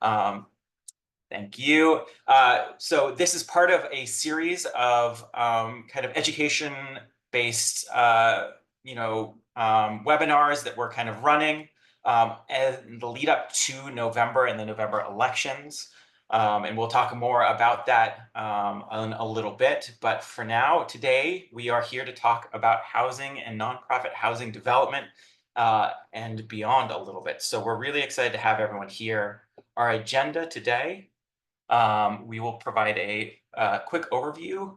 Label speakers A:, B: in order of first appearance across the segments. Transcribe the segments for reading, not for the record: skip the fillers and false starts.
A: Um, Thank you. So this is part of a series of kind of education-based, webinars that we're kind of running in the lead up to November and the November elections. And we'll talk more about that in a little bit. But for now, today, we are here to talk about housing and nonprofit housing development and beyond a little bit. So we're really excited to have everyone here. Our agenda today. We will provide a quick overview.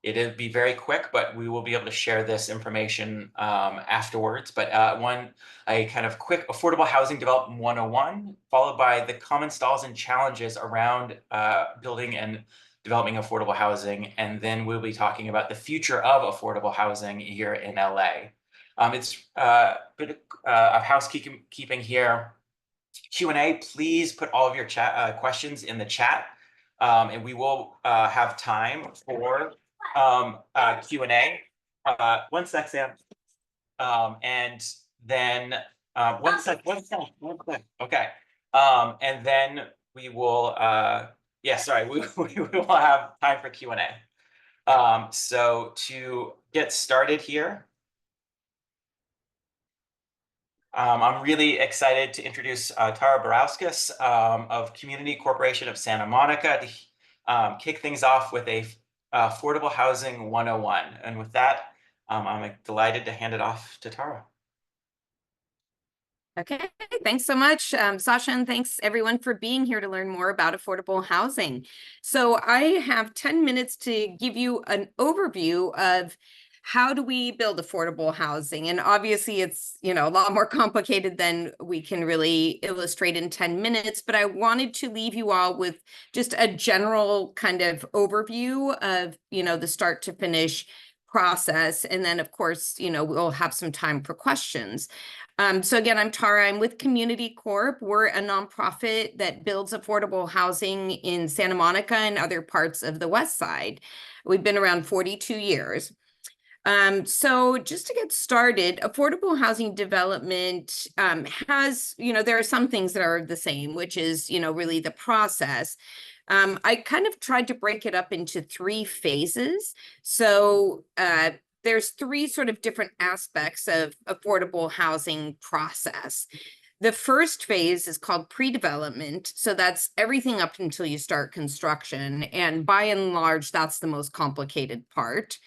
A: It'll be very quick, but we will be able to share this information afterwards. But a kind of quick affordable housing development 101, followed by the common stalls and challenges around building and developing affordable housing. And then we'll be talking about the future of affordable housing here in LA. It's a bit of housekeeping here. Q&A, please put all of your chat questions in the chat, and we will have time for Q&A. One sec, Sam. And then one sec. Okay. And then we will. We will have time for Q&A. So to get started here. I'm really excited to introduce Tara Barauskas of Community Corporation of Santa Monica to kick things off with a Affordable Housing 101. And with that, I'm delighted to hand it off to Tara.
B: Okay, thanks so much, Sasha, and thanks everyone for being here to learn more about affordable housing. So I have 10 minutes to give you an overview of how do we build affordable housing? And obviously it's, a lot more complicated than we can really illustrate in 10 minutes, but I wanted to leave you all with just a general kind of overview of, the start to finish process. And then of course, we'll have some time for questions. So again, I'm Tara. I'm with Community Corp. We're a nonprofit that builds affordable housing in Santa Monica and other parts of the West Side. We've been around 42 years. So just to get started, affordable housing development has, there are some things that are the same, which is, really the process. I kind of tried to break it up into 3 phases. So there's 3 sort of different aspects of affordable housing process. The first phase is called pre-development. So that's everything up until you start construction. And by and large, that's the most complicated part.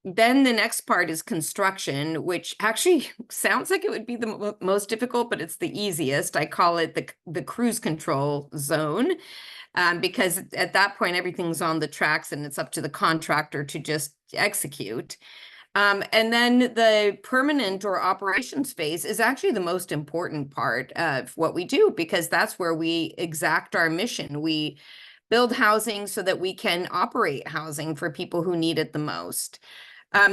B: Then the next part is construction, which actually sounds like it would be the most difficult, but it's the easiest. I call it the cruise control zone, because at that point, everything's on the tracks and it's up to the contractor to just execute. And then the permanent or operations phase is actually the most important part of what we do, because that's where we exact our mission. We build housing so that we can operate housing for people who need it the most.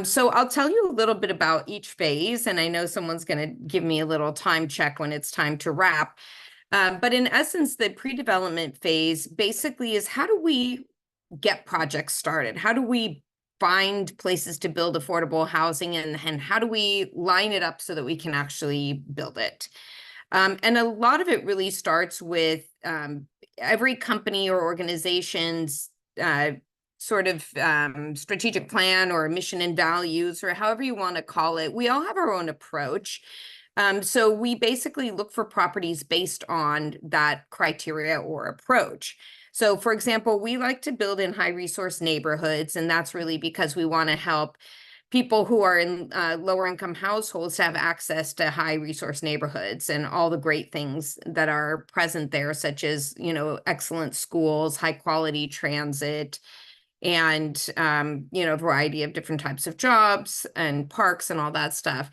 B: So I'll tell you a little bit about each phase, and I know someone's going to give me a little time check when it's time to wrap. But in essence, the pre-development phase basically is how do we get projects started? How do we find places to build affordable housing, and how do we line it up so that we can actually build it? And a lot of it really starts with every company or organization's sort of strategic plan or mission and values, or however you want to call it. We all have our own approach. So we basically look for properties based on that criteria or approach. So for example, we like to build in high resource neighborhoods, and that's really because we want to help people who are in lower income households to have access to high resource neighborhoods and all the great things that are present there, such as, excellent schools, high quality transit, and, a variety of different types of jobs and parks and all that stuff.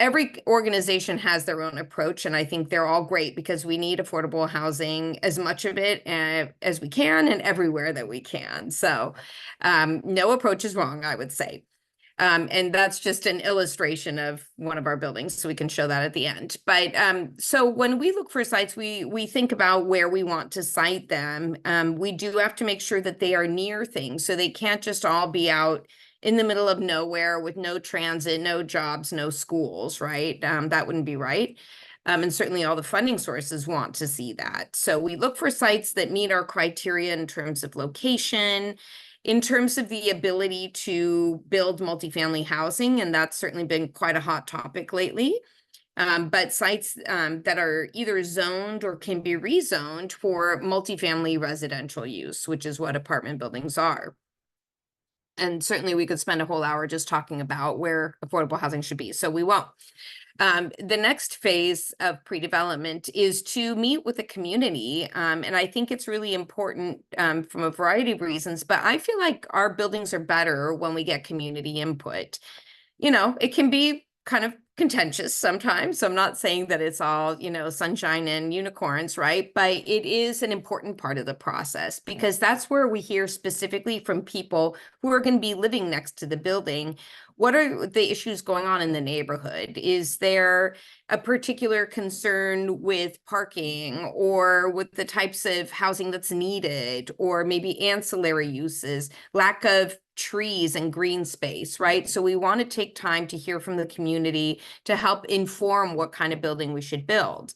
B: Every organization has their own approach, and I think they're all great because we need affordable housing, as much of it as we can and everywhere that we can. So no approach is wrong, I would say. And that's just an illustration of one of our buildings, so we can show that at the end. But so when we look for sites, we think about where we want to site them. We do have to make sure that they are near things, so they can't just all be out in the middle of nowhere with no transit, no jobs, no schools, right? That wouldn't be right. And certainly all the funding sources want to see that. So we look for sites that meet our criteria in terms of location, in terms of the ability to build multifamily housing, and that's certainly been quite a hot topic lately. But sites that are either zoned or can be rezoned for multifamily residential use, which is what apartment buildings are. And certainly we could spend a whole hour just talking about where affordable housing should be, so we won't. The next phase of pre-development is to meet with the community. And I think it's really important from a variety of reasons, but I feel like our buildings are better when we get community input. You know, it can be kind of contentious sometimes. So I'm not saying that it's all, you know, sunshine and unicorns, right? But it is an important part of the process because that's where we hear specifically from people who are going to be living next to the building. What are the issues going on in the neighborhood? Is there a particular concern with parking or with the types of housing that's needed, or maybe ancillary uses, lack of trees and green space, right? So we want to take time to hear from the community to help inform what kind of building we should build.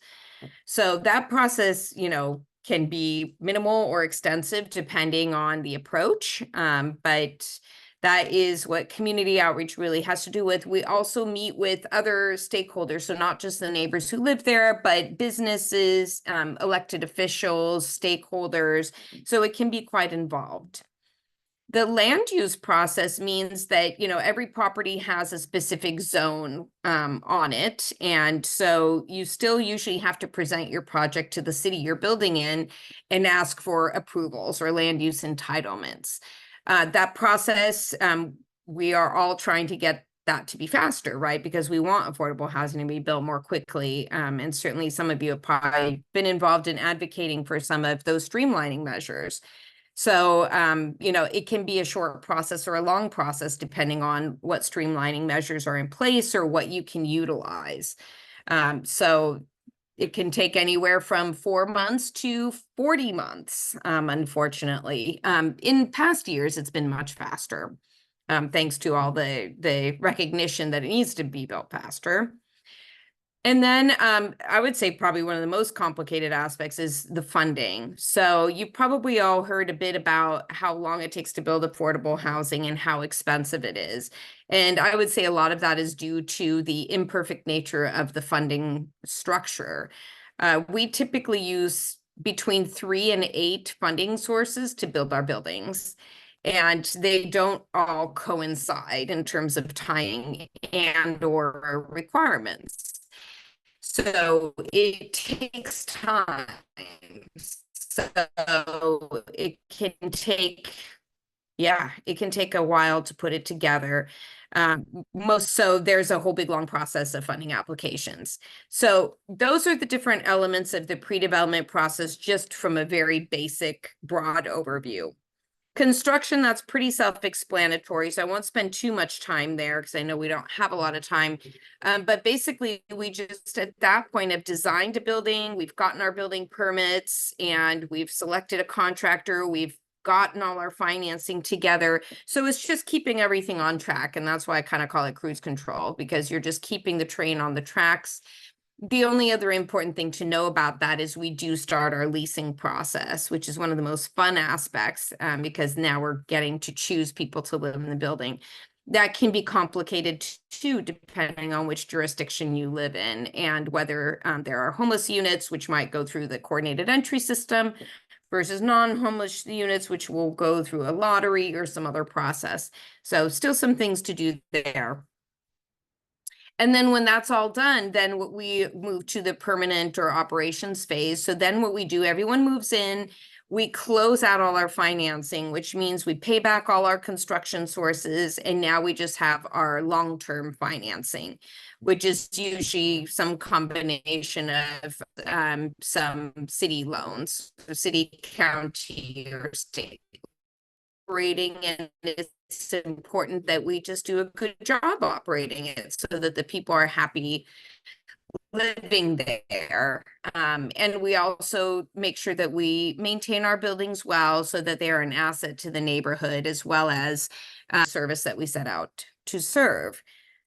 B: So that process, you know, can be minimal or extensive depending on the approach. But that is what community outreach really has to do with. We also meet with other stakeholders, so not just the neighbors who live there, but businesses, elected officials, stakeholders. So it can be quite involved. The land use process means that, you know, every property has a specific zone on it. And so you still usually have to present your project to the city you're building in and ask for approvals or land use entitlements. That process, we are all trying to get that to be faster, right? Because we want affordable housing to be built more quickly. And certainly some of you have probably been involved in advocating for some of those streamlining measures. So, you know, it can be a short process or a long process, depending on what streamlining measures are in place or what you can utilize. So it can take anywhere from 4 months to 40 months, unfortunately. In past years, it's been much faster, thanks to all the recognition that it needs to be built faster. And then I would say probably one of the most complicated aspects is the funding. So you probably all heard a bit about how long it takes to build affordable housing and how expensive it is. And I would say a lot of that is due to the imperfect nature of the funding structure. We typically use between 3 and 8 funding sources to build our buildings. And they don't all coincide in terms of timing and or requirements. So it takes time. So it can take, yeah, it can take a while to put it together. So there's a whole big long process of funding applications. So those are the different elements of the pre-development process, just from a very basic, broad overview. Construction, that's pretty self-explanatory, so I won't spend too much time there because I know we don't have a lot of time. But basically, we just, at that point, have designed a building, we've gotten our building permits, and we've selected a contractor, we've gotten all our financing together. So it's just keeping everything on track, and that's why I kind of call it cruise control, because you're just keeping the train on the tracks. The only other important thing to know about that is we do start our leasing process, which is one of the most fun aspects, because now we're getting to choose people to live in the building. That can be complicated too, depending on which jurisdiction you live in and whether there are homeless units, which might go through the coordinated entry system, versus non-homeless units, which will go through a lottery or some other process. So still some things to do there. And then when that's all done, then what we move to the permanent or operations phase. So then what we do, everyone moves in, we close out all our financing, which means we pay back all our construction sources, and now we just have our long-term financing, which is usually some combination of some city loans, city, county, or state operating, and it's important that we just do a good job operating it so that the people are happy living there. And we also make sure that we maintain our buildings well so that they are an asset to the neighborhood, as well as service that we set out to serve.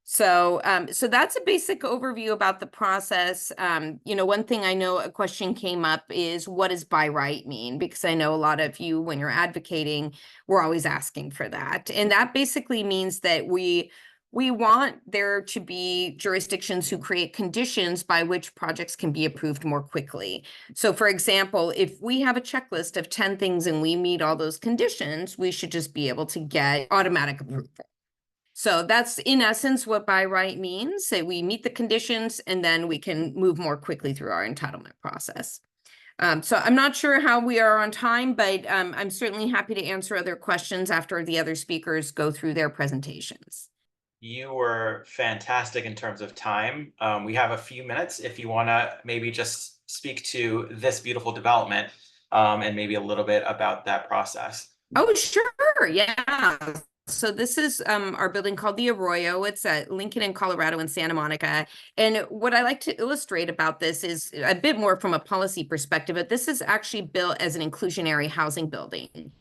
B: So that's a basic overview about the process. One thing I know a question came up is, what does by right mean? Because I know a lot of you, when you're advocating, we're always asking for that. And that basically means that we want there to be jurisdictions who create conditions by which projects can be approved more quickly. So for example, if we have a checklist of 10 things and we meet all those conditions, we should just be able to get automatic approval. So that's in essence what by right means, that we meet the conditions and then we can move more quickly through our entitlement process. So I'm not sure how we are on time, but I'm certainly happy to answer other questions after the other speakers go through their presentations.
A: You were fantastic in terms of time. We have a few minutes if you want to maybe just speak to this beautiful development, and maybe a little bit about that process.
B: Oh, sure. Yeah. So this is our building called the Arroyo. It's at Lincoln in Colorado and Santa Monica. And what I like to illustrate about this is a bit more from a policy perspective, but this is actually built as an inclusionary housing building.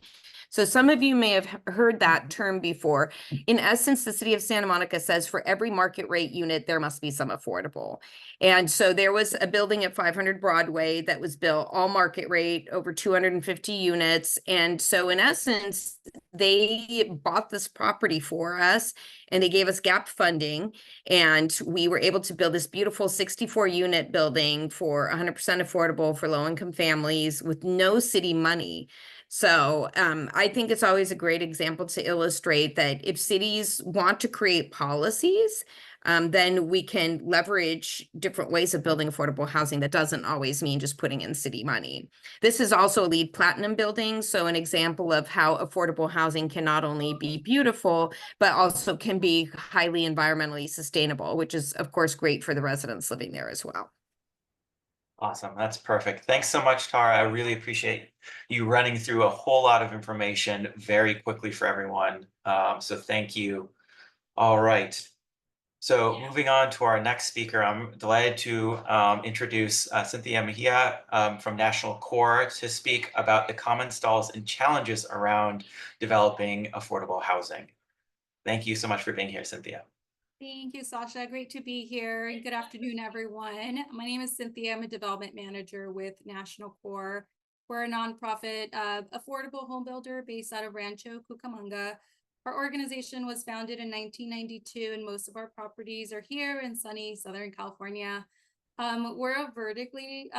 B: So some of you may have heard that term before. In essence, the city of Santa Monica says for every market rate unit, there must be some affordable. And so there was a building at 500 Broadway that was built all market rate, over 250 units. And so in essence, they bought this property for us and they gave us gap funding. And we were able to build this beautiful 64 unit building for 100% affordable for low income families with no city money. So I think it's always a great example to illustrate that if cities want to create policies, then we can leverage different ways of building affordable housing. That doesn't always mean just putting in city money. This is also a LEED Platinum building, so an example of how affordable housing can not only be beautiful, but also can be highly environmentally sustainable, which is, of course, great for the residents living there as well.
A: Awesome. That's perfect. Thanks so much, Tara. I really appreciate you running through a whole lot of information very quickly for everyone. So thank you. All right. So moving on to our next speaker, I'm delighted to introduce Cynthia Mejia from National Core to speak about the common stalls and challenges around developing affordable housing. Thank you so much for being here, Cynthia.
C: Thank you, Sasha. Great to be here. And good afternoon, everyone. My name is Cynthia. I'm a development manager with National Core. We're a nonprofit affordable home builder based out of Rancho Cucamonga. Our organization was founded in 1992, and most of our properties are here in sunny Southern California. We're a vertically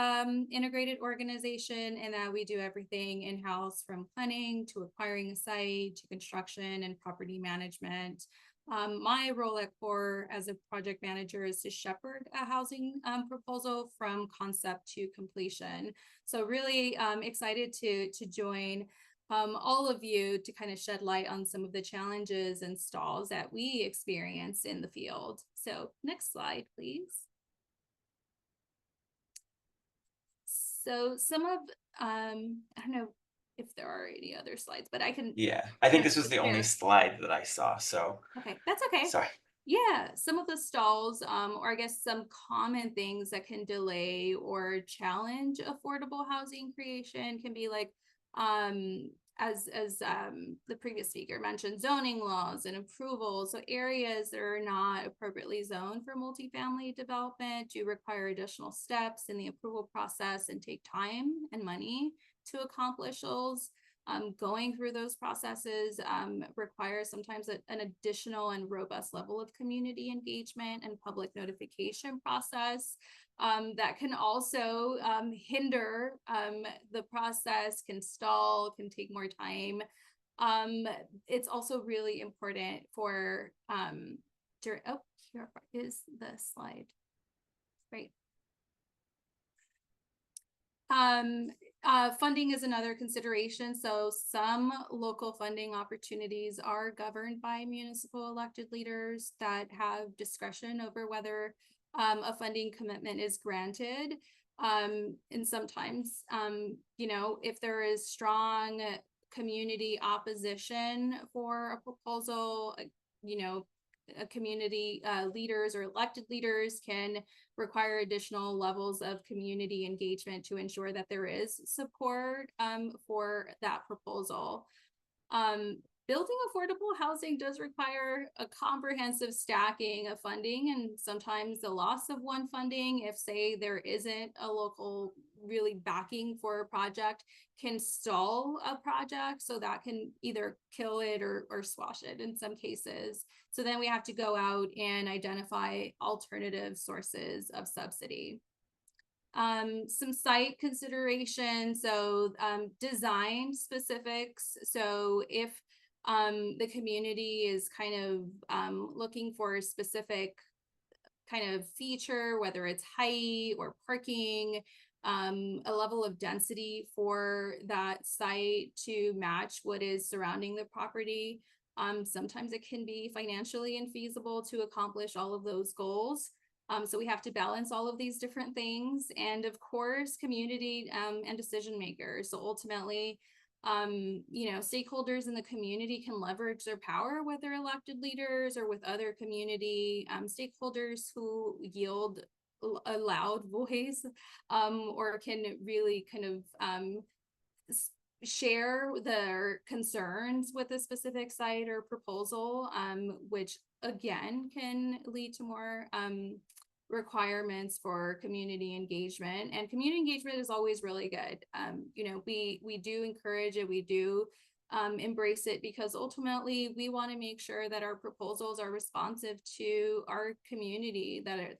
C: integrated organization in that we do everything in-house, from planning to acquiring a site to construction and property management. My role at Core as a project manager is to shepherd a housing proposal from concept to completion. So really excited to join all of you to kind of shed light on some of the challenges and stalls that we experience in the field. So next slide, please. So some of, I don't know if there are any other slides, but I can.
A: Yeah, I think this was the only slide that I saw, so.
C: Okay, that's okay.
A: Sorry.
C: Yeah, some of the stalls, or I guess some common things that can delay or challenge affordable housing creation can be like, as the previous speaker mentioned, zoning laws and approvals. So areas that are not appropriately zoned for multifamily development do require additional steps in the approval process and take time and money to accomplish those. Going through those processes requires sometimes an additional and robust level of community engagement and public notification process that can also hinder the process, can stall, can take more time. It's also really important for, here is the slide, right? Funding is another consideration. So some local funding opportunities are governed by municipal elected leaders that have discretion over whether a funding commitment is granted. And sometimes, if there is strong community opposition for a proposal, community leaders or elected leaders can require additional levels of community engagement to ensure that there is support for that proposal. building affordable housing does require a comprehensive stacking of funding, and sometimes the loss of one funding, if say there isn't a local really backing for a project, can stall a project. So that can either kill it or squash it in some cases. So then we have to go out and identify alternative sources of subsidy. Some site considerations, so design specifics. So if the community is kind of looking for a specific kind of feature, whether it's height or parking, a level of density for that site to match what is surrounding the property. Sometimes it can be financially infeasible to accomplish all of those goals. So we have to balance all of these different things. And of course, community and decision makers. So ultimately, stakeholders in the community can leverage their power with their elected leaders or with other community stakeholders who yield a loud voice, or can really kind of share their concerns with a specific site or proposal, which again can lead to more requirements for community engagement. And community engagement is always really good. We do encourage it, we do embrace it, because ultimately we want to make sure that our proposals are responsive to our community, that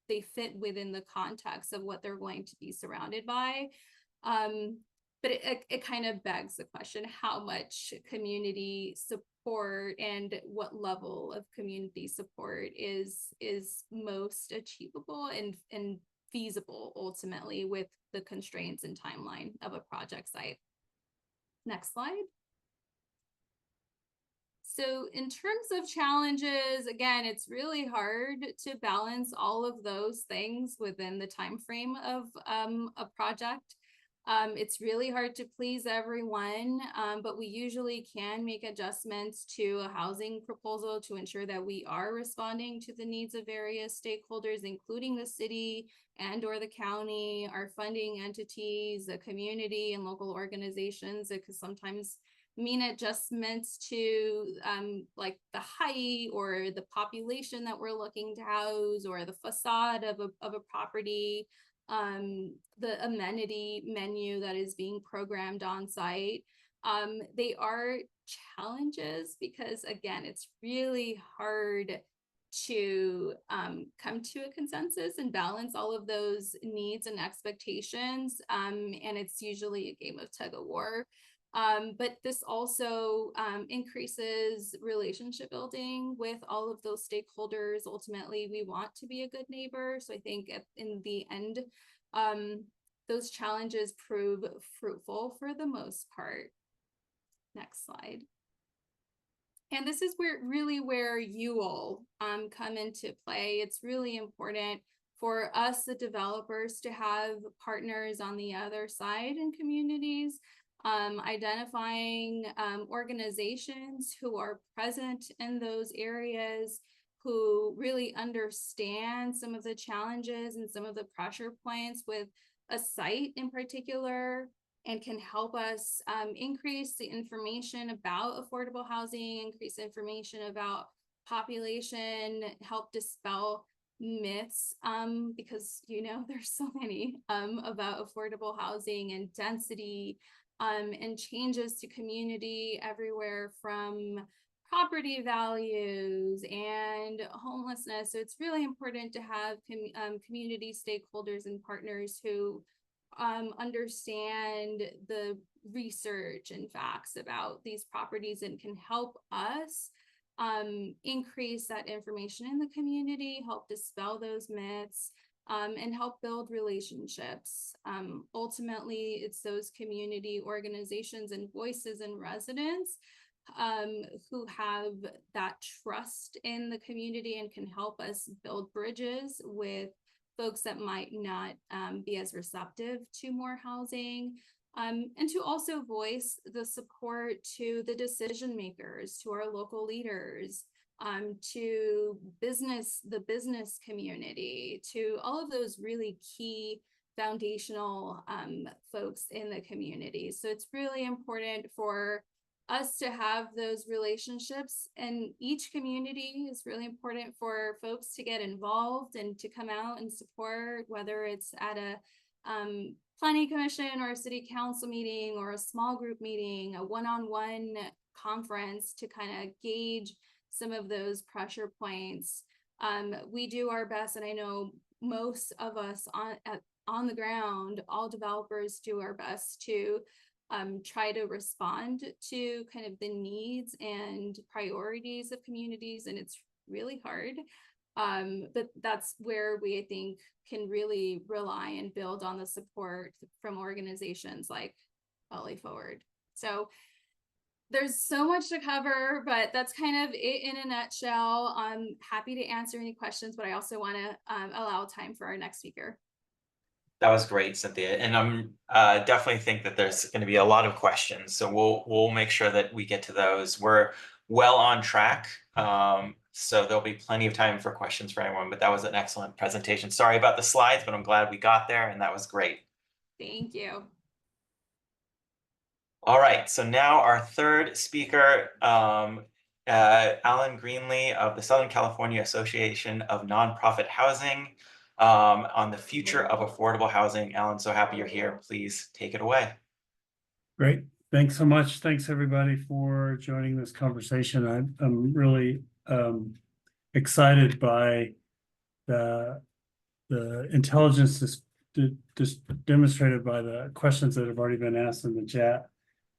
C: they fit within the context of what they're going to be surrounded by. But it kind of begs the question, how much community support and what level of community support is most achievable and feasible ultimately with the constraints and timeline of a project site. Next slide. So in terms of challenges, again, it's really hard to balance all of those things within the time frame of a project. It's really hard to please everyone, but we usually can make adjustments to a housing proposal to ensure that we are responding to the needs of various stakeholders, including the city and or the county, our funding entities, the community and local organizations. It could sometimes mean adjustments to like the height or the population that we're looking to house, or the facade of a property, the amenity menu that is being programmed on site. They are challenges because, again, it's really hard to come to a consensus and balance all of those needs and expectations. And it's usually a game of tug of war. But this also increases relationship building with all of those stakeholders. Ultimately, we want to be a good neighbor. So I think in the end, those challenges prove fruitful for the most part. Next slide. And this is where you all come into play. It's really important for us, the developers, to have partners on the other side in communities. Identifying organizations who are present in those areas, who really understand some of the challenges and some of the pressure points with a site in particular, and can help us increase the information about affordable housing, increase information about population, help dispel myths, because there's so many about affordable housing and density, and changes to community everywhere from property values and homelessness. So it's really important to have community stakeholders and partners who understand the research and facts about these properties and can help us increase that information in the community, help dispel those myths, and help build relationships. Ultimately, it's those community organizations and voices and residents who have that trust in the community and can help us build bridges with folks that might not be as receptive to more housing, and to also voice the support to the decision makers, to our local leaders, to the business community, to all of those really key foundational folks in the community. So it's really important for us to have those relationships, and each community is really important for folks to get involved and to come out and support, whether it's at a planning commission or a city council meeting or a small group meeting, a one-on-one conference, to kind of gauge some of those pressure points. We do our best, and I know most of us on the ground, all developers do our best to try to respond to kind of the needs and priorities of communities, and it's really hard. But that's where we, I think, can really rely and build on the support from organizations like Volley Forward. So there's so much to cover, but that's kind of it in a nutshell. I'm happy to answer any questions, but I also want to allow time for our next speaker.
A: That was great, Cynthia, and I'm definitely think that there's going to be a lot of questions, so we'll make sure that we get to those. We're well on track, so there'll be plenty of time for questions for anyone. But that was an excellent presentation. Sorry about the slides, but I'm glad we got there, and that was great.
C: Thank you.
A: All right, so now our third speaker, Alan Greenlee of the Southern California Association of Nonprofit Housing, on the future of affordable housing. Alan, so happy you're here. Please take it away.
D: Great. Thanks so much. Thanks everybody for joining this conversation. I'm really excited by the intelligence just demonstrated by the questions that have already been asked in the chat.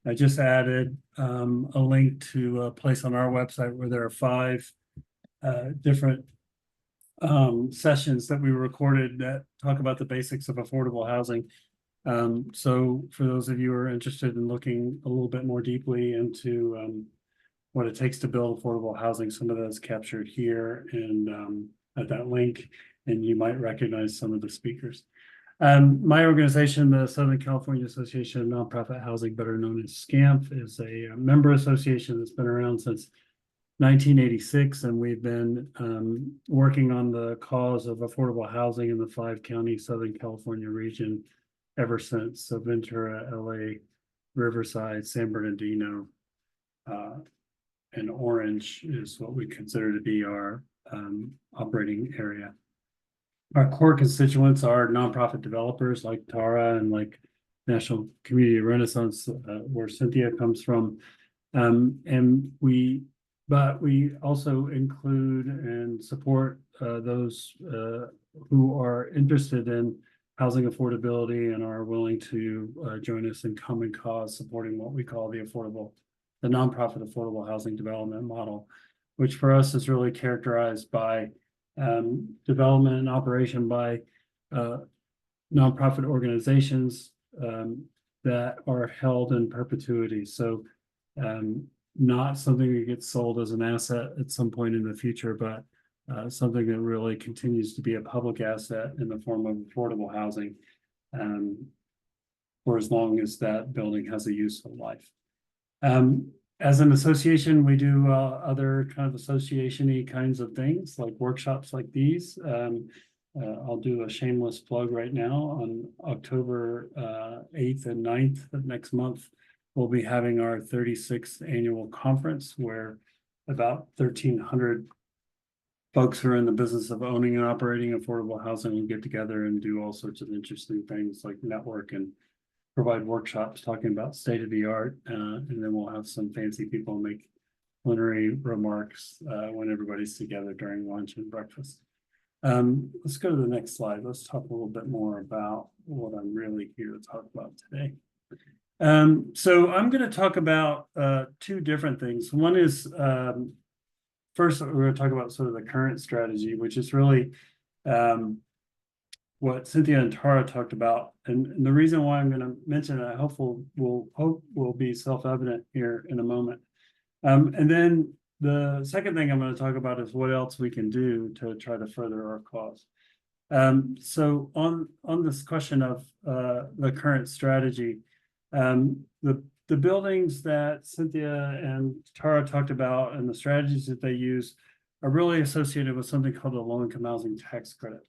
D: I just added a link to a place on our website where there are 5 different sessions that we recorded that talk about the basics of affordable housing. So for those of you who are interested in looking a little bit more deeply into what it takes to build affordable housing, some of that is captured here and at that link, and you might recognize some of the speakers. My organization, the Southern California Association of Nonprofit Housing, better known as SCANF, is a member association that's been around since 1986, and we've been working on the cause of affordable housing in the 5-county Southern California region ever since. So Ventura, LA, Riverside, San Bernardino, and Orange is what we consider to be our operating area. Our core constituents are nonprofit developers like Tara and like National Community Renaissance, where Cynthia comes from, but we also include and support those who are interested in housing affordability and are willing to join us in common cause supporting what we call the nonprofit affordable housing development model, which for us is really characterized by development and operation by nonprofit organizations that are held in perpetuity. So not something that gets sold as an asset at some point in the future, but something that really continues to be a public asset in the form of affordable housing for as long as that building has a useful life. As an association, we do other kind of association-y kinds of things like workshops like these. I'll do a shameless plug right now. On October 8th and 9th of next month, we'll be having our 36th annual conference where about 1,300 folks who are in the business of owning and operating affordable housing will get together and do all sorts of interesting things like network and provide workshops talking about state of the art. And then we'll have some fancy people make plenary remarks when everybody's together during lunch and breakfast. Let's go to the next slide. Let's talk a little bit more about what I'm really here to talk about today. So I'm going to talk about 2 different things. One is, first, we're going to talk about sort of the current strategy, which is really what Cynthia and Tara talked about. And the reason why I'm going to mention it, I hope will be self-evident here in a moment. And then the second thing I'm going to talk about is what else we can do to try to further our cause. So on this question of the current strategy, the buildings that Cynthia and Tara talked about and the strategies that they use are really associated with something called the low-income housing tax credit.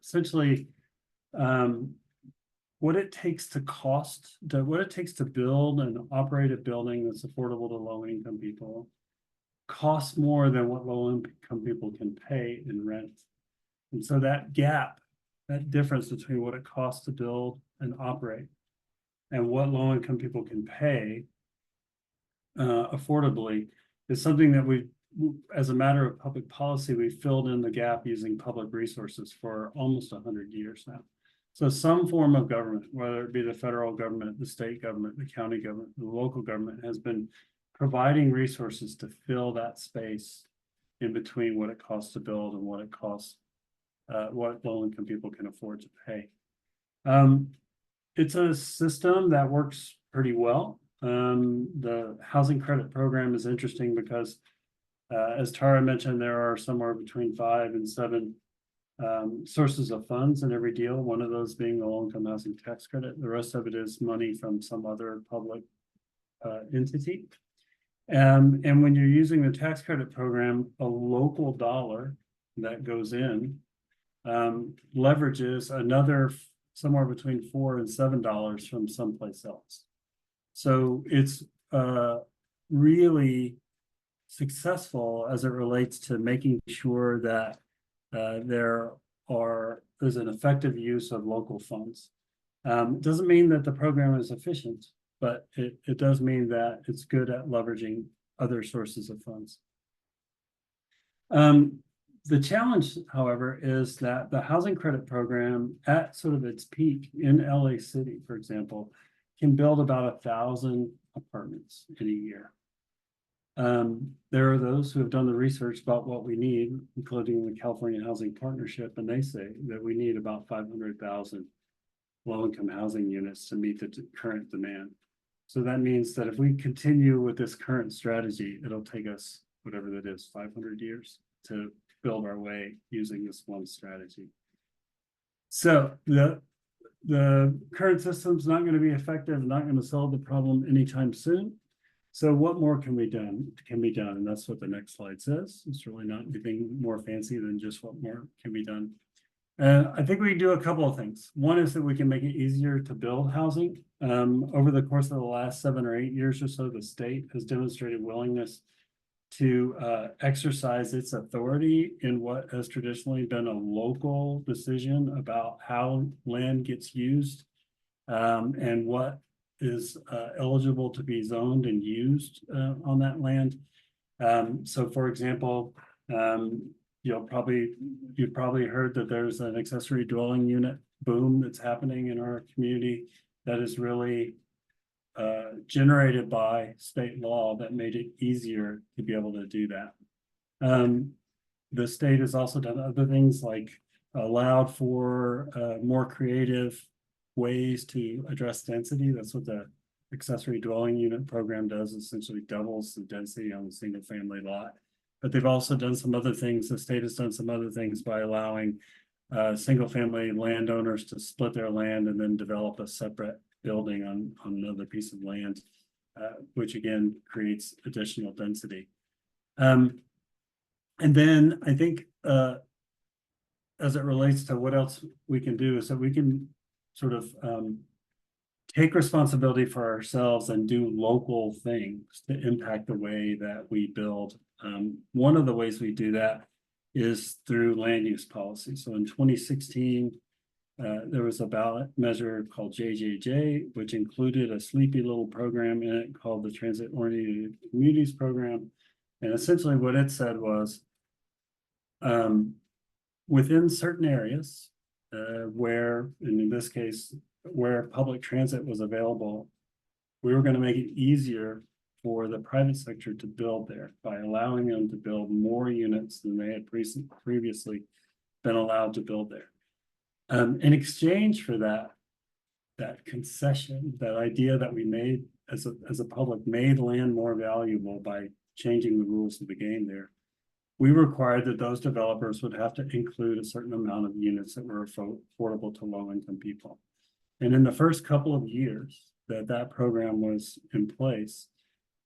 D: Essentially, what it takes to what it takes to build and operate a building that's affordable to low income people costs more than what low income people can pay in rent. And so that gap, that difference between what it costs to build and operate and what low income people can pay affordably is something that we, as a matter of public policy, we filled in the gap using public resources for almost 100 years now. So some form of government, whether it be the federal government, the state government, the county government, the local government, has been providing resources to fill that space in between what it costs to build and what it costs, what low-income people can afford to pay. It's a system that works pretty well. The housing credit program is interesting because, as Tara mentioned, there are somewhere between 5 and 7 sources of funds in every deal, one of those being the low-income housing tax credit. The rest of it is money from some other public entity. And when you're using the tax credit program, a local dollar that goes in leverages another somewhere between $4 and $7 from someplace else. So it's really successful as it relates to making sure that there's an effective use of local funds. It doesn't mean that the program is efficient, but it does mean that it's good at leveraging other sources of funds. The challenge, however, is that the housing credit program at sort of its peak in LA City, for example, can build about 1,000 apartments in a year. There are those who have done the research about what we need, including the California Housing Partnership, and they say that we need about 500,000 low-income housing units to meet the current demand. So that means that if we continue with this current strategy, it'll take us, whatever that is, 500 years to build our way using this one strategy. So the current system's not going to be effective, not going to solve the problem anytime soon. So what more can be done? And that's what the next slide says. It's really not anything more fancy than just what more can be done. I think we can do a couple of things. One is that we can make it easier to build housing. Over the course of the last 7 or 8 years or so, the state has demonstrated willingness to exercise its authority in what has traditionally been a local decision about how land gets used and what is eligible to be zoned and used on that land. So for example, you've probably heard that there's an accessory dwelling unit boom that's happening in our community that is really generated by state law that made it easier to be able to do that. The state has also done other things like allowed for more creative ways to address density. That's what the accessory dwelling unit program does, essentially doubles the density on a single family lot. But they've also done some other things. The state has done some other things by allowing single family landowners to split their land and then develop a separate building on another piece of land, which again creates additional density. And then I think as it relates to what else we can do is that we can sort of take responsibility for ourselves and do local things to impact the way that we build. One of the ways we do that is through land use policy. So in 2016, there was a ballot measure called JJJ, which included a sleepy little program in it called the Transit Oriented Communities Program. And essentially what it said was, within certain areas where, and in this case, where public transit was available, we were going to make it easier for the private sector to build there by allowing them to build more units than they had previously been allowed to build there. In exchange for that concession, that idea that we made as a public made land more valuable by changing the rules of the game there, we required that those developers would have to include a certain amount of units that were affordable to low-income people. And in the first couple of years that program was in place,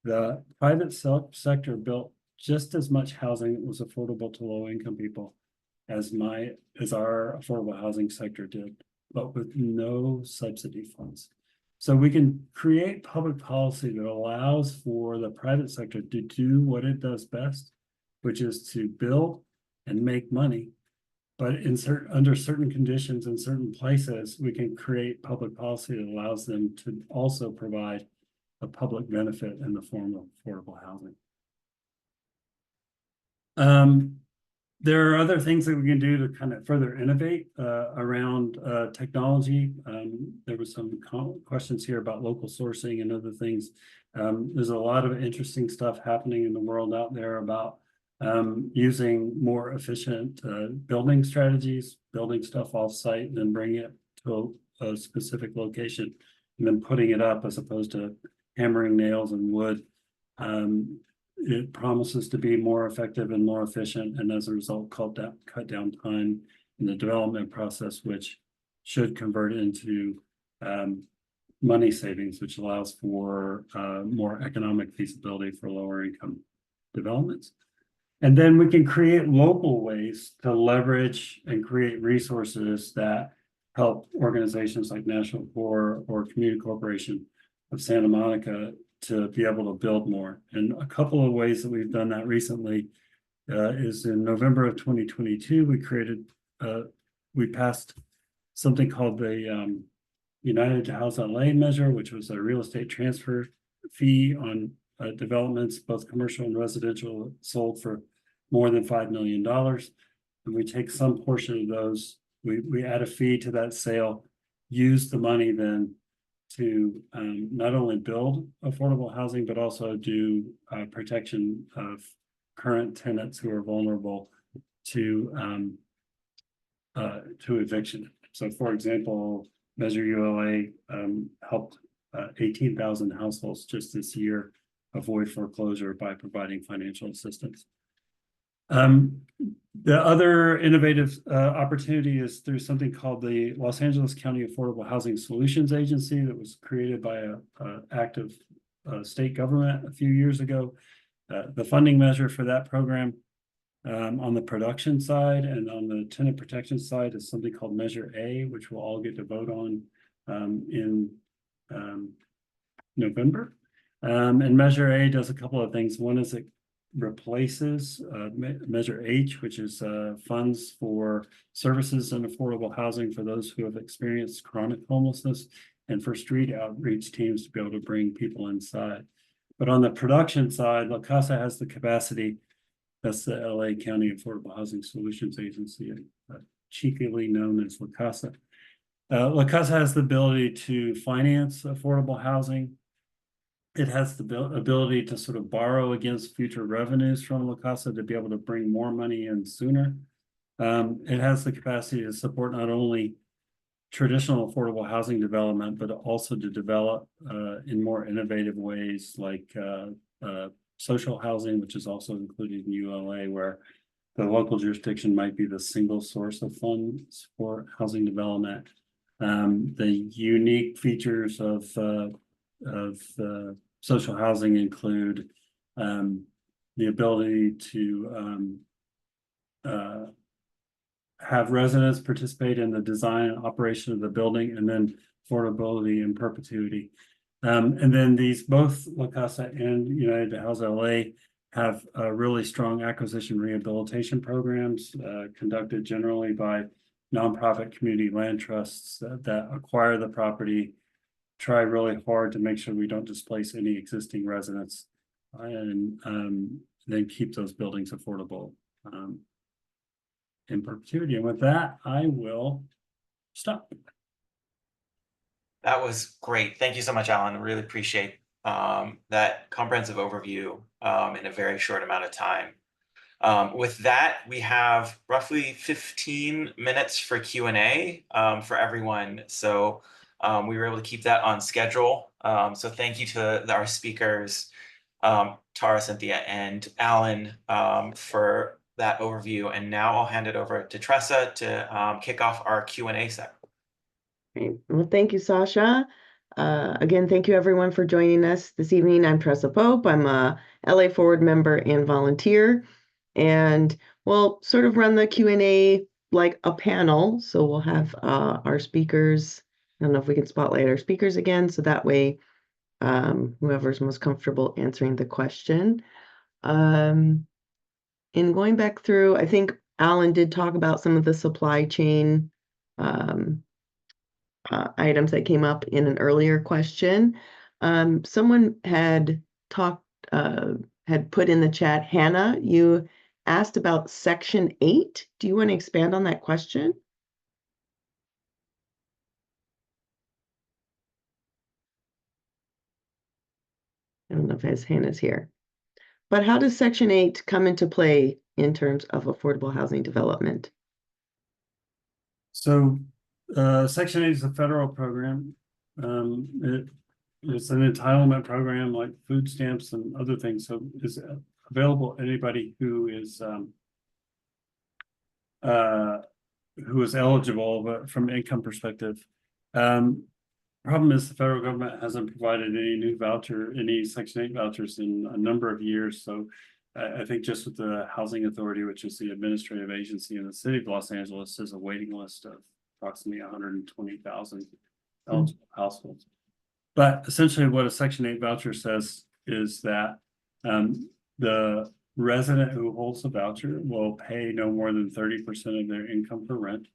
D: the private sector built just as much housing that was affordable to low-income people as our affordable housing sector did. but with no subsidy funds. So we can create public policy that allows for the private sector to do what it does best, which is to build and make money. But under certain conditions in certain places, we can create public policy that allows them to also provide a public benefit in the form of affordable housing. There are other things that we can do to kind of further innovate around technology. There was some questions here about local sourcing and other things. There's a lot of interesting stuff happening in the world out there about using more efficient building strategies, building stuff off-site and then bringing it to a specific location and then putting it up as opposed to hammering nails and wood. It promises to be more effective and more efficient, and as a result, cut down time in the development process, which should convert into money savings, which allows for more economic feasibility for lower income developments. And then we can create local ways to leverage and create resources that help organizations like National Core or Community Corporation of Santa Monica to be able to build more. And a couple of ways that we've done that recently is in November of 2022, we passed something called the United to House LA measure, which was a real estate transfer fee on developments, both commercial and residential, sold for more than $5 million. And we take some portion of those, we add a fee to that sale, use the money then to not only build affordable housing, but also do protection of current tenants who are vulnerable to eviction. So for example, Measure ULA helped 18,000 households just this year avoid foreclosure by providing financial assistance. The other innovative opportunity is through something called the Los Angeles County Affordable Housing Solutions Agency that was created by an active state government a few years ago. The funding measure for that program on the production side and on the tenant protection side is something called Measure A, which we'll all get to vote on in November. And Measure A does a couple of things. One is it replaces Measure H, which is funds for services and affordable housing for those who have experienced chronic homelessness, and for street outreach teams to be able to bring people inside. But on the production side, La Casa has the capacity, that's the LA County Affordable Housing Solutions Agency, cheekily known as La Casa. La Casa has the ability to finance affordable housing. It has the ability to sort of borrow against future revenues from La Casa to be able to bring more money in sooner. It has the capacity to support not only traditional affordable housing development, but also to develop in more innovative ways like social housing, which is also included in ULA, where the local jurisdiction might be the single source of funds for housing development. The unique features of social housing include the ability to have residents participate in the design and operation of the building, and then affordability in perpetuity. And then both La Casa and United to House LA have really strong acquisition rehabilitation programs conducted generally by nonprofit community land trusts that acquire the property, try really hard to make sure we don't displace any existing residents, and then keep those buildings affordable in perpetuity. And with that, I will stop.
A: That was great. Thank you so much, Alan. I really appreciate that comprehensive overview in a very short amount of time. With that, we have roughly 15 minutes for Q&A for everyone. So we were able to keep that on schedule. So thank you to our speakers, Tara, Cynthia, and Alan for that overview. And now I'll hand it over to Tressa to kick off our Q&A set.
E: Great. Well, thank you, Sasha. Again, thank you everyone for joining us this evening. I'm Tressa Pope. I'm a LA Forward member and volunteer, and we'll sort of run the Q&A like a panel, so we'll have our speakers. I don't know if we can spotlight our speakers again, so that way whoever's most comfortable answering the question. In going back through, I think Alan did talk about some of the supply chain items that came up in an earlier question. Someone had talked, had put in the chat, Hannah, you asked about Section 8. Do you want to expand on that question? I don't know if Hannah's here. But how does Section 8 come into play in terms of affordable housing development?
D: So Section 8 is a federal program. It's an entitlement program like food stamps and other things. So it's available to anybody who is eligible, but from an income perspective. Problem is the federal government hasn't provided any Section 8 vouchers in a number of years. So I think just with the Housing Authority, which is the administrative agency in the city of Los Angeles, there's a waiting list of approximately 120,000 eligible households. But essentially what a Section 8 voucher says is that the resident who holds the voucher will pay no more than 30% of their income for rent.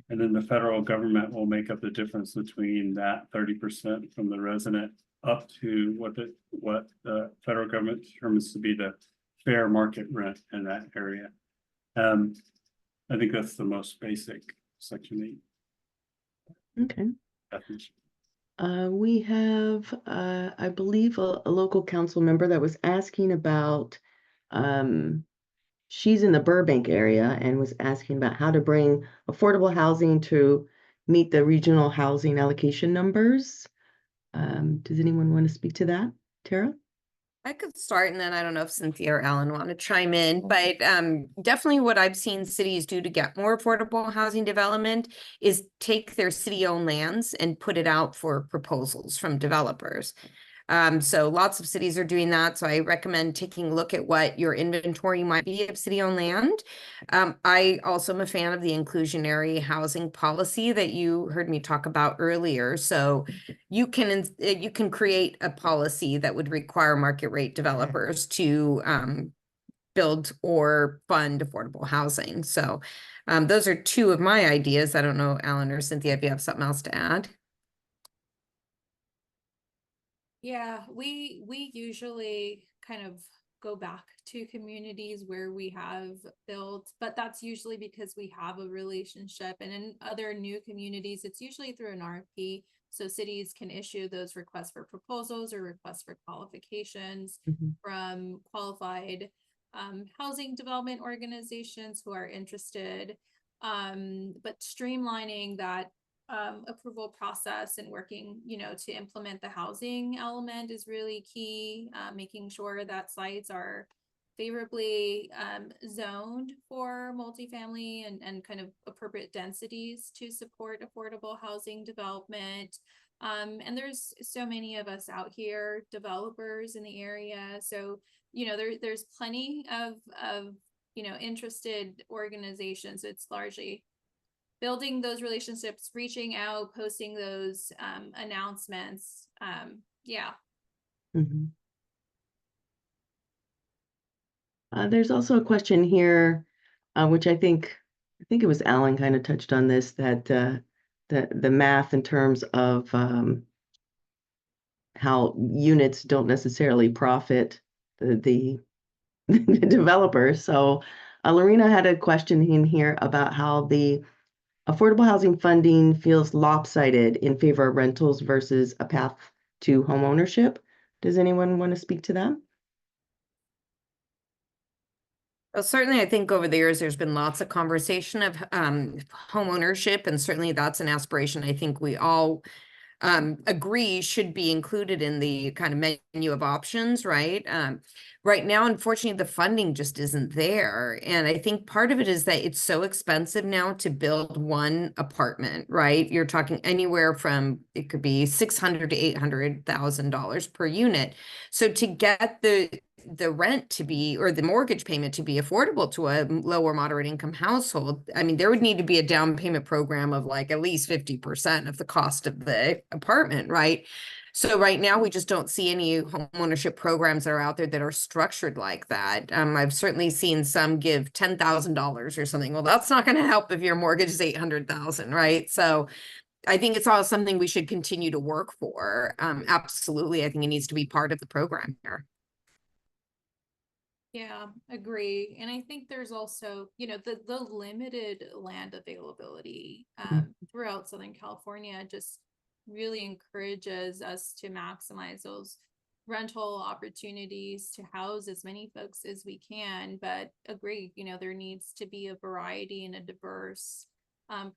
D: And then the federal government will make up the difference between that 30% from the resident up to what the federal government determines to be the fair market rent in that area. I think that's the most basic Section 8
E: Okay.
D: definition.
E: We have, I believe, a local council member that was asking about, she's in the Burbank area and was asking about how to bring affordable housing to meet the regional housing allocation numbers. Does anyone want to speak to that? Tara?
B: I could start, and then I don't know if Cynthia or Alan want to chime in, but definitely what I've seen cities do to get more affordable housing development is take their city-owned lands and put it out for proposals from developers. So lots of cities are doing that. So I recommend taking a look at what your inventory might be of city-owned land. I also am a fan of the inclusionary housing policy that you heard me talk about earlier. So you can create a policy that would require market rate developers to build or fund affordable housing. So those are two of my ideas. I don't know, Alan or Cynthia, if you have something else to add.
C: Yeah, we usually kind of go back to communities where we have built, but that's usually because we have a relationship. And in other new communities, it's usually through an RFP. So cities can issue those requests for proposals or requests for qualifications from qualified housing development organizations who are interested. But streamlining that approval process and working, to implement the housing element is really key. Making sure that sites are favorably zoned for multifamily and kind of appropriate densities to support affordable housing development. And there's so many of us out here, developers in the area. So, there's plenty of interested organizations. It's largely building those relationships, reaching out, posting those announcements. Yeah.
E: There's also a question here, which I think it was Alan kind of touched on this, that the math in terms of how units don't necessarily profit the developers. So Lorena had a question in here about how the affordable housing funding feels lopsided in favor of rentals versus a path to home ownership. Does anyone want to speak to that?
B: Well, certainly, I think over the years, there's been lots of conversation of home ownership, and certainly that's an aspiration I think we all agree should be included in the kind of menu of options, right? Right now, unfortunately, the funding just isn't there. And I think part of it is that it's so expensive now to build one apartment, right? You're talking anywhere from, it could be $600,000 to $800,000 per unit. So to get the the rent to be, or the mortgage payment to be affordable to a low or moderate income household, I mean, there would need to be a down payment program of like at least 50% of the cost of the apartment, right? So right now, we just don't see any homeownership programs that are out there that are structured like that. I've certainly seen some give $10,000 or something. Well, that's not going to help if your mortgage is 800,000, right? So I think it's all something we should continue to work for. Absolutely, I think it needs to be part of the program here.
C: Yeah, agree. And I think there's also, you know, the limited land availability throughout Southern California just really encourages us to maximize those rental opportunities to house as many folks as we can. But agree, you know, there needs to be a variety and a diverse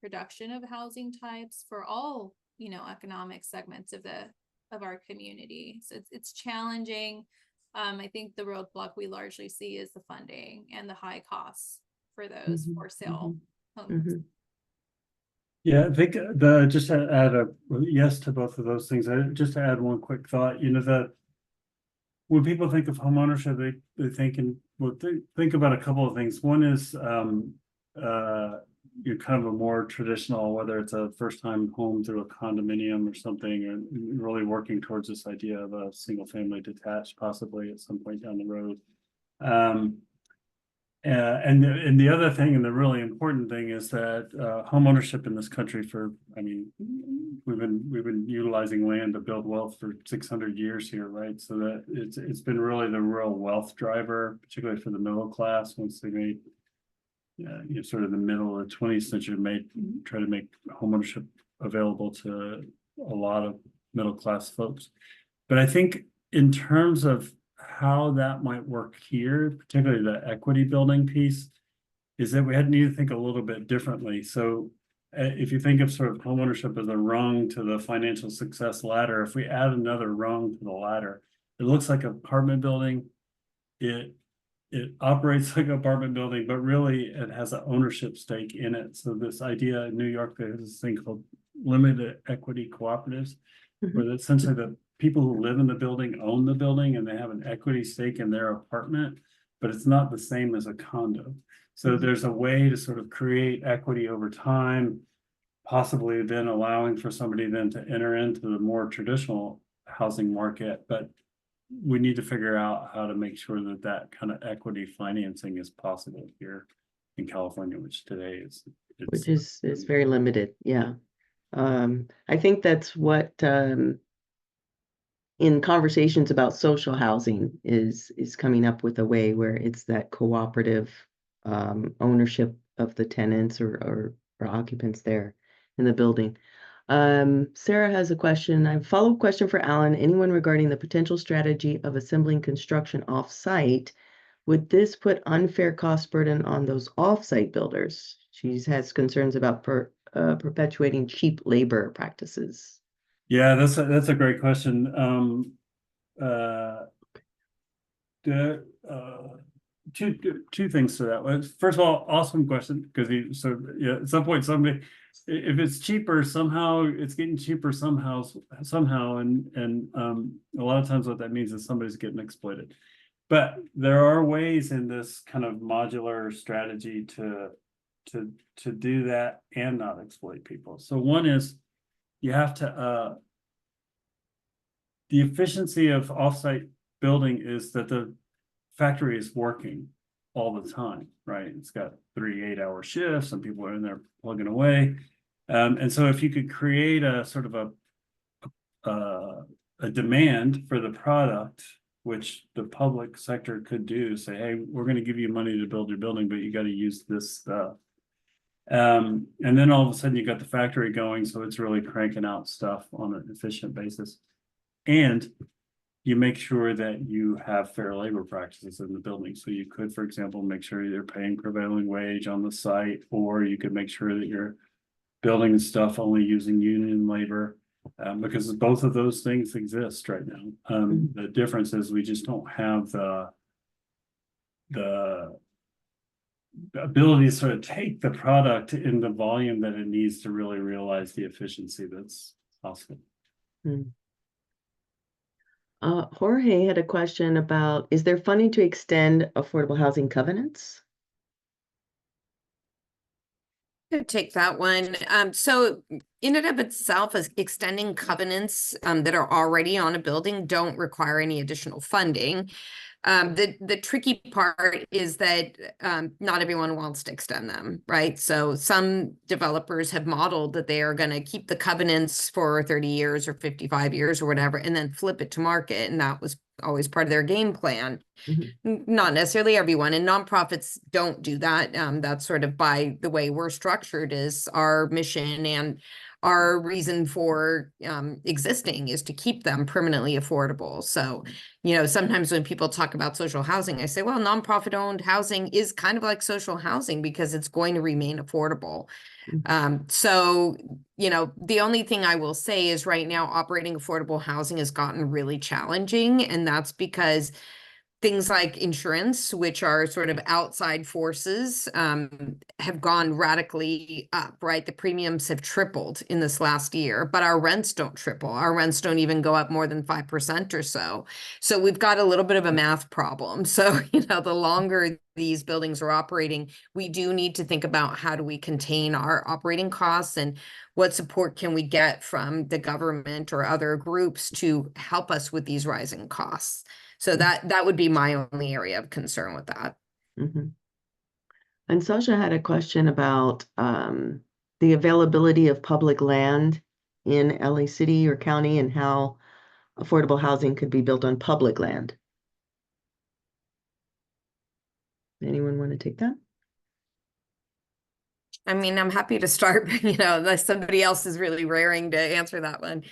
C: production of housing types for all, you know, economic segments of our community. So it's challenging. I think the roadblock we largely see is the funding and the high costs for those for sale homes.
D: Yeah, I think just to add a yes to both of those things, just to add one quick thought, you know, that when people think of homeownership, they think about a couple of things. One is you're kind of a more traditional, whether it's a first-time home through a condominium or something, and really working towards this idea of a single-family detached, possibly at some point down the road. And the other thing, and the really important thing, is that homeownership in this country we've been utilizing land to build wealth for 600 years here, right? So that it's been really the real wealth driver, particularly for the middle class, once they made sort of the middle of the 20th century, try to make homeownership available to a lot of middle class folks. But I think in terms of how that might work here, particularly the equity building piece, is that we need to think a little bit differently. So if you think of sort of homeownership as a rung to the financial success ladder, if we add another rung to the ladder, it looks like an apartment building. It operates like an apartment building, but really it has an ownership stake in it. So this idea in New York, there's this thing called limited equity cooperatives, where essentially the people who live in the building own the building and they have an equity stake in their apartment, but it's not the same as a condo. So there's a way to sort of create equity over time, possibly then allowing for somebody then to enter into the more traditional housing market. But we need to figure out how to make sure that that kind of equity financing is possible here in California, which today is
E: very limited. Yeah. I think that's what in conversations about social housing is coming up with a way where it's that cooperative ownership of the tenants or occupants there in the building. Sarah has a question. I have a follow-up question for Alan. Anyone regarding the potential strategy of assembling construction off-site? Would this put unfair cost burden on those off-site builders? She has concerns about perpetuating cheap labor practices.
D: Yeah, that's a great question. Two things to that. First of all, awesome question, because at some point somebody, if it's cheaper somehow, it's getting cheaper somehow, and a lot of times what that means is somebody's getting exploited. But there are ways in this kind of modular strategy to do that and not exploit people. So one is you have to the efficiency of offsite building is that the factory is working all the time, right? It's got 3 8-hour shifts, and people are in there plugging away. And so if you could create a sort of a demand for the product, which the public sector could do, say, hey, we're going to give you money to build your building, but you got to use this stuff. And then all of a sudden you got the factory going, so it's really cranking out stuff on an efficient basis. And you make sure that you have fair labor practices in the building. So you could, for example, make sure you're paying prevailing wage on the site, or you could make sure that you're building stuff only using union labor, because both of those things exist right now. The difference is we just don't have the ability to sort of take the product in the volume that it needs to really realize the efficiency that's possible.
E: Jorge had a question about, is there funding to extend affordable housing covenants?
B: To take that one. So in and of itself, as extending covenants that are already on a building don't require any additional funding. The tricky part is that not everyone wants to extend them, right? So some developers have modeled that they are going to keep the covenants for 30 years or 55 years or whatever, and then flip it to market. And that was always part of their game plan. Not necessarily everyone, and nonprofits don't do that. That's sort of by the way we're structured is our mission and our reason for existing is to keep them permanently affordable. So, sometimes when people talk about social housing, I say, well, nonprofit owned housing is kind of like social housing because it's going to remain affordable. So, the only thing I will say is right now operating affordable housing has gotten really challenging, and that's because things like insurance, which are sort of outside forces, have gone radically up, right? The premiums have tripled in this last year, but our rents don't triple. Our rents don't even go up more than 5% or so. So we've got a little bit of a math problem. So, the longer these buildings are operating, we do need to think about how do we contain our operating costs and what support can we get from the government or other groups to help us with these rising costs. So that would be my only area of concern with that.
E: And Sasha had a question about the availability of public land in LA City or county and how affordable housing could be built on public land. Anyone want to take that?
B: I mean, I'm happy to start, unless somebody else is really raring to answer that one.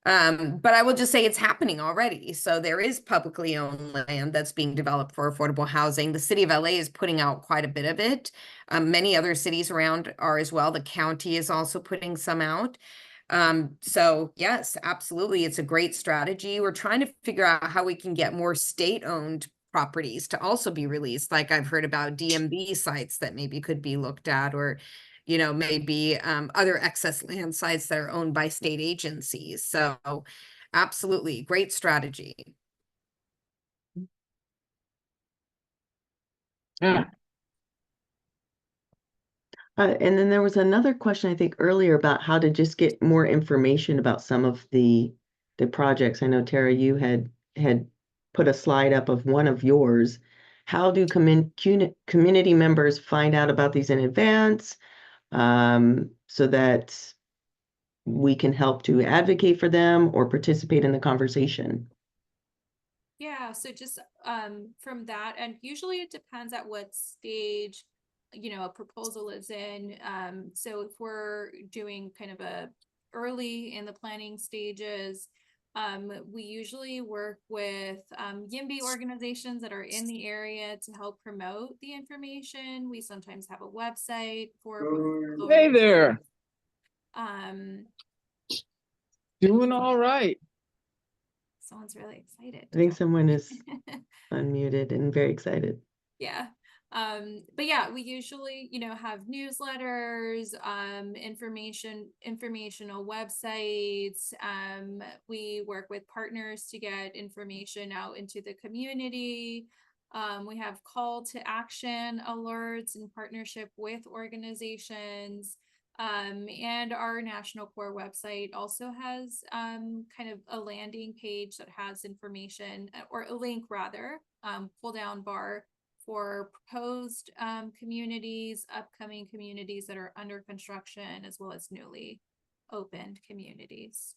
B: But I will just say it's happening already. So there is publicly owned land that's being developed for affordable housing. The city of LA is putting out quite a bit of it. Many other cities around are as well. The county is also putting some out. So yes, absolutely. It's a great strategy. We're trying to figure out how we can get more state-owned properties to also be released. Like I've heard about DMV sites that maybe could be looked at, or maybe other excess land sites that are owned by state agencies. So absolutely, great strategy.
E: Yeah. And then there was another question, I think, earlier about how to just get more information about some of the projects. I know, Tara, you had put a slide up of one of yours. How do community members find out about these in advance so that we can help to advocate for them or participate in the conversation?
C: Yeah, so just from that, and usually it depends at what stage a proposal is in. So if we're doing kind of a early in the planning stages, we usually work with YIMBY organizations that are in the area to help promote the information. We sometimes have a website for
F: Hey there.
C: Doing
F: all right.
C: Someone's really excited.
E: I think someone is unmuted and very excited.
C: Yeah. But yeah, we usually, have newsletters, informational websites. We work with partners to get information out into the community. We have call to action alerts in partnership with organizations. And our National Core website also has kind of a landing page that has information, or a link rather, pull down bar for proposed communities, upcoming communities that are under construction, as well as newly opened communities.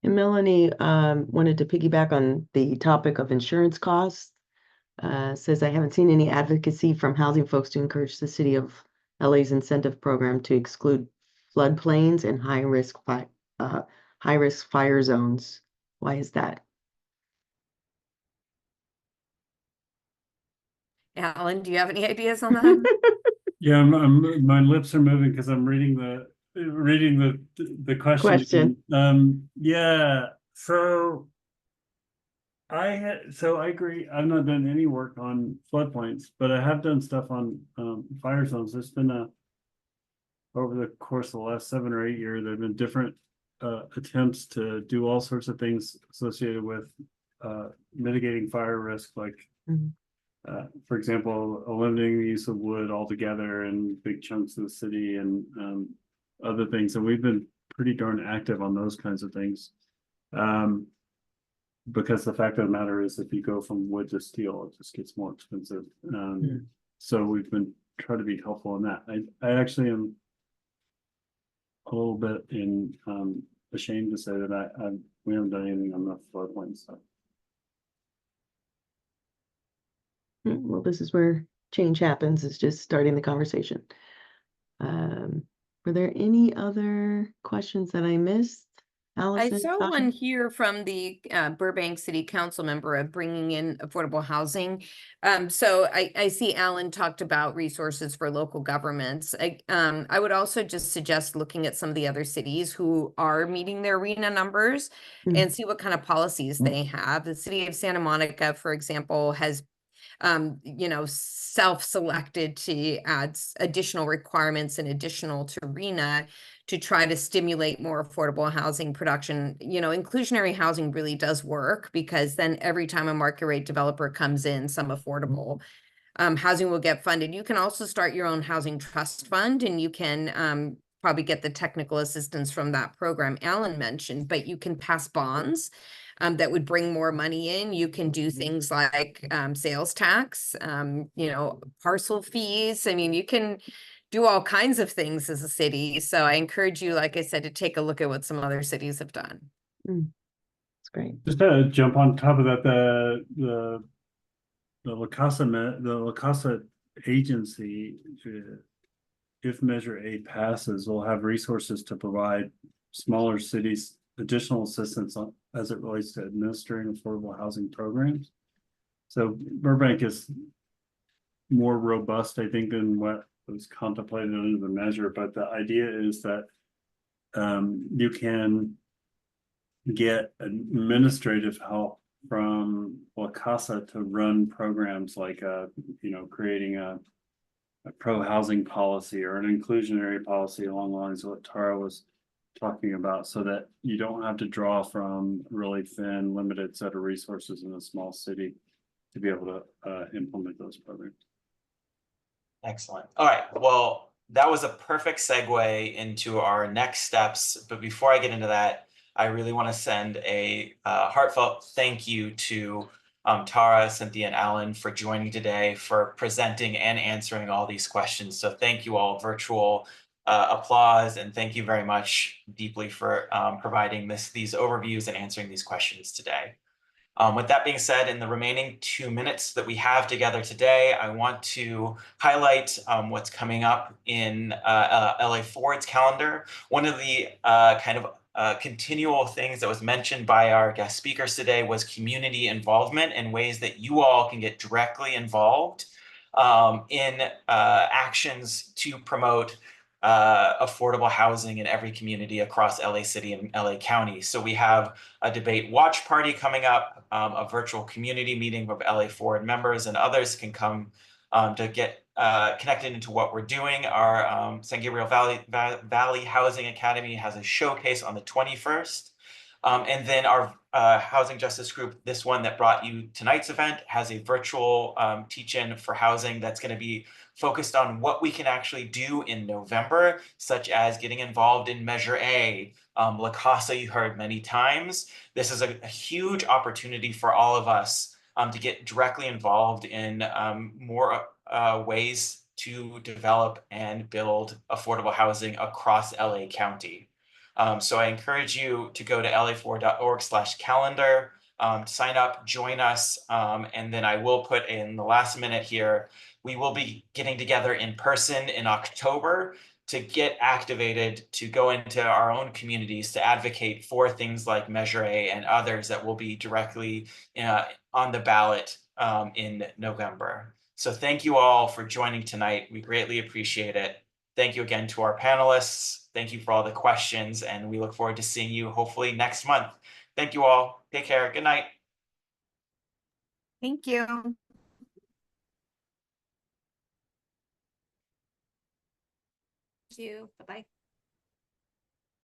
E: And Melanie wanted to piggyback on the topic of insurance costs. Says, I haven't seen any advocacy from housing folks to encourage the city of LA's incentive program to exclude floodplains and high risk fire zones. Why is that?
B: Alan, do you have any ideas on that?
D: Yeah, my lips are moving because I'm reading the question. Yeah, so I agree. I've not done any work on floodplains, but I have done stuff on fire zones. There's been over the course of the last 7 or 8 years, there have been different attempts to do all sorts of things associated with mitigating fire risk, like
E: Mhm.
D: for example, eliminating the use of wood altogether in big chunks of the city and other things. And we've been pretty darn active on those kinds of things. Because the fact of the matter is, if you go from wood to steel, it just gets more expensive. So we've been trying to be helpful in that. I actually am a little bit ashamed to say that we haven't done anything on the floodplain stuff.
E: Well, this is where change happens. It's just starting the conversation. Were there any other questions that I missed?
B: I
E: Allison,
B: saw
E: Sasha?
B: one here from the Burbank City Council member of bringing in affordable housing. So I see Alan talked about resources for local governments. I would also just suggest looking at some of the other cities who are meeting their RHNA numbers and see what kind of policies they have. The city of Santa Monica, for example, has self-selected to add additional requirements and additional to RHNA to try to stimulate more affordable housing production. Inclusionary housing really does work, because then every time a market rate developer comes in, some affordable housing will get funded. You can also start your own housing trust fund, and you can probably get the technical assistance from that program Alan mentioned, but you can pass bonds that would bring more money in. You can do things like sales tax, parcel fees. I mean, you can do all kinds of things as a city. So I encourage you, like I said, to take a look at what some other cities have done.
E: That's great.
D: Just to jump on top of that, the La Casa agency, if Measure A passes, will have resources to provide smaller cities additional assistance as it relates to administering affordable housing programs. So Burbank is more robust, I think, than what was contemplated under the measure. But the idea is that you can get administrative help from La Casa to run programs like creating a pro-housing policy or an inclusionary policy along the lines of what Tara was talking about, so that you don't have to draw from really thin, limited set of resources in a small city to be able to implement those programs.
A: Excellent. All right. Well, that was a perfect segue into our next steps. But before I get into that, I really want to send a heartfelt thank you to Tara, Cynthia, and Alan for joining today, for presenting and answering all these questions. So thank you all. Virtual applause, and thank you very much deeply for providing these overviews and answering these questions today. With that being said, in the remaining 2 minutes that we have together today, I want to highlight what's coming up in LA Forward's calendar. One of the continual things that was mentioned by our guest speakers today was community involvement and ways that you all can get directly involved in actions to promote affordable housing in every community across LA City and LA County. So we have a debate watch party coming up, a virtual community meeting with LA Forward members, and others can come to get connected into what we're doing. Our San Gabriel Valley Housing Academy has a showcase on the 21st. And then our Housing Justice Group, this one that brought you tonight's event, has a virtual teach-in for housing that's going to be focused on what we can actually do in November, such as getting involved in Measure A. La Casa, you heard many times. This is a huge opportunity for all of us to get directly involved in more ways to develop and build affordable housing across LA County. So I encourage you to go to la4.org/calendar, sign up, join us, and then I will put in the last minute here, we will be getting together in person in October to get activated to go into our own communities to advocate for things like Measure A and others that will be directly on the ballot in November. So thank you all for joining tonight. We greatly appreciate it. Thank you again to our panelists. Thank you for all the questions, and we look forward to seeing you hopefully next month. Thank you all. Take care. Good night.
B: Thank you.
C: Thank you. Bye-bye.